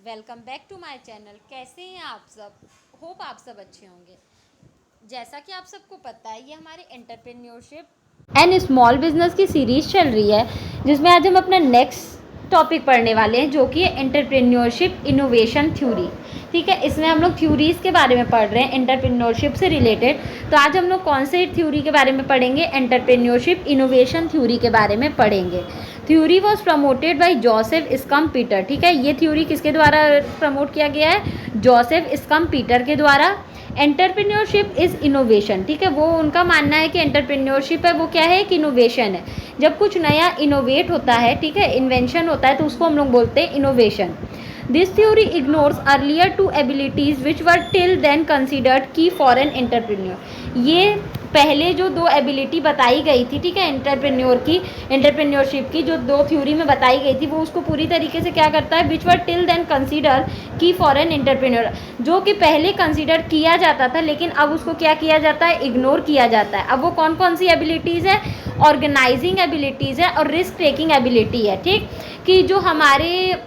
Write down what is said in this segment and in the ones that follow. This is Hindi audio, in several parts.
Welcome back to my channel. कैसे हैं आप सब? होप आप सब अच्छे होंगे। जैसा कि आप सबको पता है, ये हमारे एंटरप्रेन्योरशिप एंड स्मॉल बिजनेस की सीरीज चल रही है, जिसमें आज हम अपना नेक्स्ट टॉपिक पढ़ने वाले हैं, जो कि है एंटरप्रेन्योरशिप इनोवेशन थ्योरी। ठीक है, इसमें हम लोग थ्योरीज के बारे में पढ़ रहे हैं एंटरप्रेन्योरशिप से रिलेटेड। तो आज हम लोग कौन से थ्योरी के बारे में पढ़ेंगे? एंटरप्रेन्योरशिप इनोवेशन थ्योरी के बारे में पढ़ेंगे। Theory was promoted by Joseph Schumpeter. ठीक है, ये थ्योरी किसके द्वारा प्रमोट किया गया है? जोसेफ स्कम्पीटर के द्वारा। Entrepreneurship is innovation. ठीक है, वो उनका मानना है कि एंटरप्रेन्योरशिप है वो क्या है? एक इनोवेशन है। जब कुछ नया इनोवेट होता है, ठीक है, इन्वेंशन होता है, तो उसको हम लोग बोलते हैं innovation. This theory ignores earlier two abilities which were till then considered key for an entrepreneur. ये पहले जो दो एबिलिटी बताई गई थी, ठीक है, एंटरप्रेन्योरशिप की जो दो थ्योरी में बताई गई थी, वो उसको पूरी तरीके से क्या करता है? विच वर टिल देन कंसिडर की फॉर एन एंटरप्रेन्योर, जो कि पहले कंसिडर किया जाता था, लेकिन अब उसको क्या किया जाता है? इग्नोर किया जाता है। अब वो कौन कौन सी एबिलिटीज़ है? ऑर्गेनाइजिंग एबिलिटीज़ है और रिस्क टेकिंग एबिलिटी है। ठीक, कि जो हमारे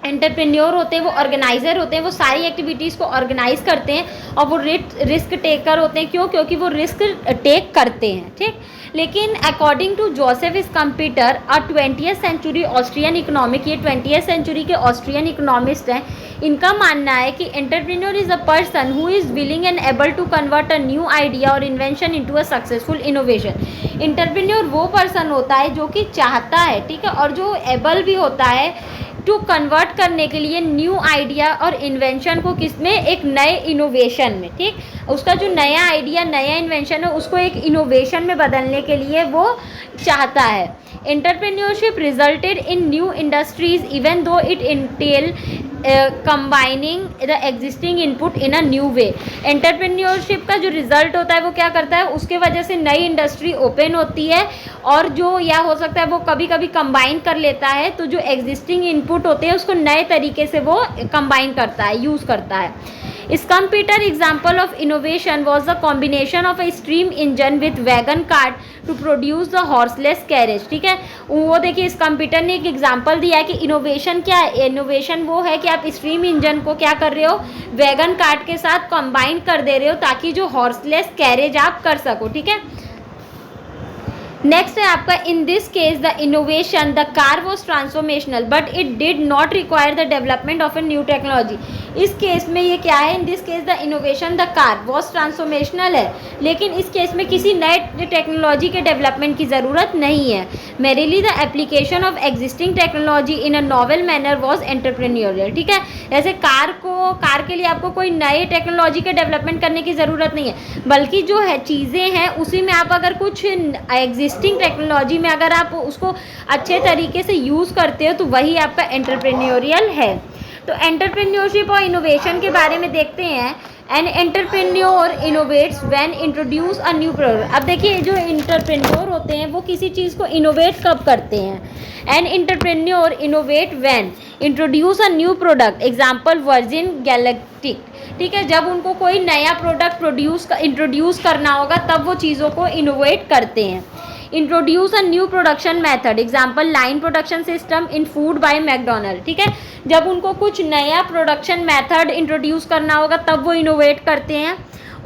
एंटरप्रेन्योर होते हैं, वो ऑर्गेनाइजर होते हैं, वो सारी एक्टिविटीज़ को ऑर्गेनाइज करते हैं और वो रिस्क टेकर होते हैं। क्यों? क्योंकि वो रिस्क टेक करते हैं। ठीक, लेकिन according to Joseph Schumpeter, a 20th century Austrian economic, ये 20th सेंचुरी के ऑस्ट्रियन इकोनॉमिस्ट हैं, इनका मानना है कि entrepreneur is a person who is willing and able to convert a new idea और invention into a successful innovation. Entrepreneur वो पर्सन होता है जो कि चाहता है, ठीक है, और जो एबल भी होता है टू कन्वर्ट करने के लिए न्यू आइडिया और इन्वेंशन को किसमें? एक नए इनोवेशन में। ठीक, उसका जो नया आइडिया, नया इन्वेंशन है, उसको एक इनोवेशन में बदलने के लिए वो चाहता है। Entrepreneurship resulted in new industries even though it Intel combining the existing input in a new way. Entrepreneurship का जो रिजल्ट होता है वो क्या करता है? उसके वजह से नई इंडस्ट्री ओपन होती है, और जो या हो सकता है वो कभी कभी कंबाइन कर लेता है, तो जो एग्जिस्टिंग इनपुट होते हैं उसको नए तरीके से वो कंबाइन करता है, यूज़ करता है। Schumpeter example of innovation was the combination of a steam engine with wagon cart to produce the horseless carriage. ठीक है, वो देखिए स्कम्पीटर ने एक एग्जाम्पल दिया है कि इनोवेशन क्या है। इनोवेशन वो है कि आप स्टीम इंजन को क्या कर रहे हो? वैगन कार्ट के साथ कंबाइन कर दे रहे हो, ताकि जो हॉर्सलेस कैरेज आप कर सको। ठीक है, नेक्स्ट है आपका, in this case the innovation the car was transformational but it did not require the development of a new technology. इस केस में ये क्या है? In this case the innovation the car was transformational है, लेकिन इस केस में किसी नए टेक्नोलॉजी के डेवलपमेंट की ज़रूरत नहीं है। Merely the application of existing technology in a novel manner was entrepreneurial. ठीक है, जैसे कार के लिए आपको कोई नए टेक्नोलॉजी के डेवलपमेंट करने की ज़रूरत नहीं है, बल्कि जो है चीज़ें हैं उसी में आप अगर कुछ एग्जिस्टिंग टेक्नोलॉजी में अगर आप उसको अच्छे तरीके से यूज़ करते हो, तो वही आपका एंटरप्रेन्योरियल है। तो एंटरप्रेन्योरशिप और इनोवेशन के बारे में देखते हैं। An entrepreneur innovates when introduce a new product. अब देखिए, जो एंटरप्रेन्योर होते हैं वो किसी चीज़ को इनोवेट कब करते हैं? An entrepreneur innovate when introduce a new product, example virgin galactic. ठीक है, जब उनको कोई नया प्रोडक्ट इंट्रोड्यूस करना होगा, तब वो चीज़ों को इनोवेट करते हैं। Introduce a new production method, example line production system in food by McDonald. ठीक है, जब उनको कुछ नया प्रोडक्शन मेथड इंट्रोड्यूस करना होगा, तब वो इनोवेट करते हैं।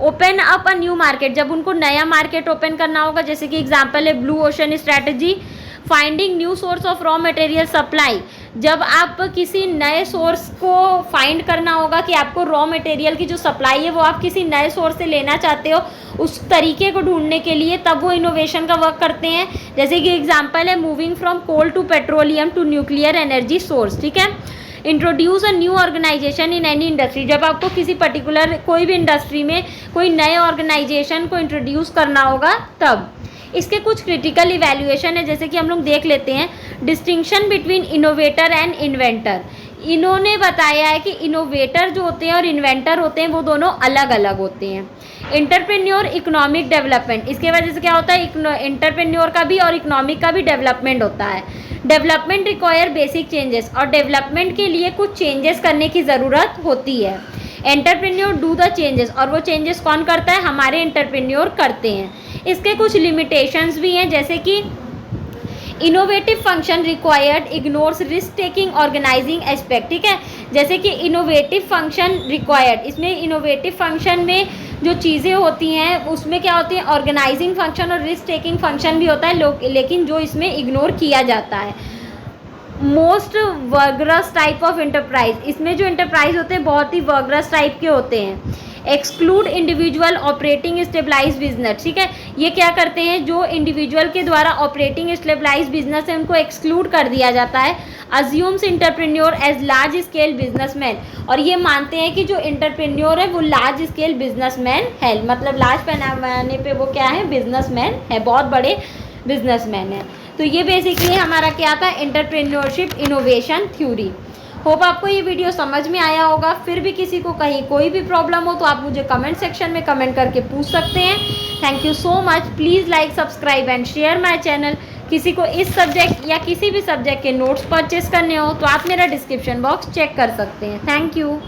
Open up a new market, जब उनको नया मार्केट ओपन करना होगा, जैसे कि एग्जाम्पल है blue ocean strategy. Finding new source of raw material supply, जब आप किसी नए सोर्स को फाइंड करना होगा कि आपको रॉ मटेरियल की जो सप्लाई है वो आप किसी नए सोर्स से लेना चाहते हो, उस तरीके को ढूंढने के लिए, तब वो इनोवेशन का वर्क करते हैं। जैसे कि एग्जांपल है moving from coal to petroleum to nuclear energy source. ठीक है, introduce a new organisation in any industry, जब आपको किसी पर्टिकुलर कोई भी इंडस्ट्री में कोई नए ऑर्गेनाइजेशन को इंट्रोड्यूस करना होगा, तब। इसके कुछ क्रिटिकल इवैल्यूएशन है, जैसे कि हम लोग देख लेते हैं। Distinction between innovator and inventor. इन्होंने बताया है कि इनोवेटर जो होते हैं और इन्वेंटर होते हैं, वो दोनों अलग अलग होते हैं। एंटरप्रेन्योर इकोनॉमिक डेवलपमेंट, इसके वजह से क्या होता है? एंटरप्रेन्योर का भी और इकोनॉमिक का भी डेवलपमेंट होता है। डेवलपमेंट रिक्वायर बेसिक चेंजेस, और डेवलपमेंट के लिए कुछ चेंजेस करने की ज़रूरत होती है। एंटरप्रेन्योर डू द चेंजेस, और वो चेंजेस कौन करता है? हमारे एंटरप्रेन्योर करते हैं। इसके कुछ लिमिटेशंस भी हैं, जैसे कि innovative function required ignores risk taking organising aspect, ठीक है। जैसे कि इनोवेटिव फंक्शन रिक्वायर्ड, इसमें इनोवेटिव फंक्शन में जो चीज़ें होती हैं उसमें क्या होती है, ऑर्गेनाइजिंग फंक्शन और रिस्क टेकिंग फंक्शन भी होता है, लेकिन जो इसमें इग्नोर किया जाता है। मोस्ट वर्गरस टाइप ऑफ इंटरप्राइज, इसमें जो इंटरप्राइज होते हैं बहुत ही वर्गरस टाइप के होते हैं। Exclude individual operating stabilise business, ठीक है। ये क्या करते हैं, जो इंडिविजुअल के द्वारा ऑपरेटिंग स्टेबलाइज बिजनेस है उनको एक्सक्लूड कर दिया जाता है। Assumes entrepreneur as large scale businessman, और ये मानते हैं कि जो इंटरप्रेन्योर है वो लार्ज स्केल बिजनेसमैन है, मतलब लार्ज पैमाने पे वो क्या है, बिजनेसमैन है, बहुत बड़े बिजनेसमैन है। तो ये बेसिकली हमारा क्या था, एंटरप्रेन्योरशिप इनोवेशन थ्योरी। होप आपको ये वीडियो समझ में आया होगा। फिर भी किसी को कहीं कोई भी प्रॉब्लम हो तो आप मुझे कमेंट सेक्शन में कमेंट करके पूछ सकते हैं। Thank you so much. Please like, subscribe and share my channel. किसी को इस सब्जेक्ट या किसी भी सब्जेक्ट के नोट्स परचेस करने हो तो आप मेरा डिस्क्रिप्शन बॉक्स चेक कर सकते हैं। Thank you.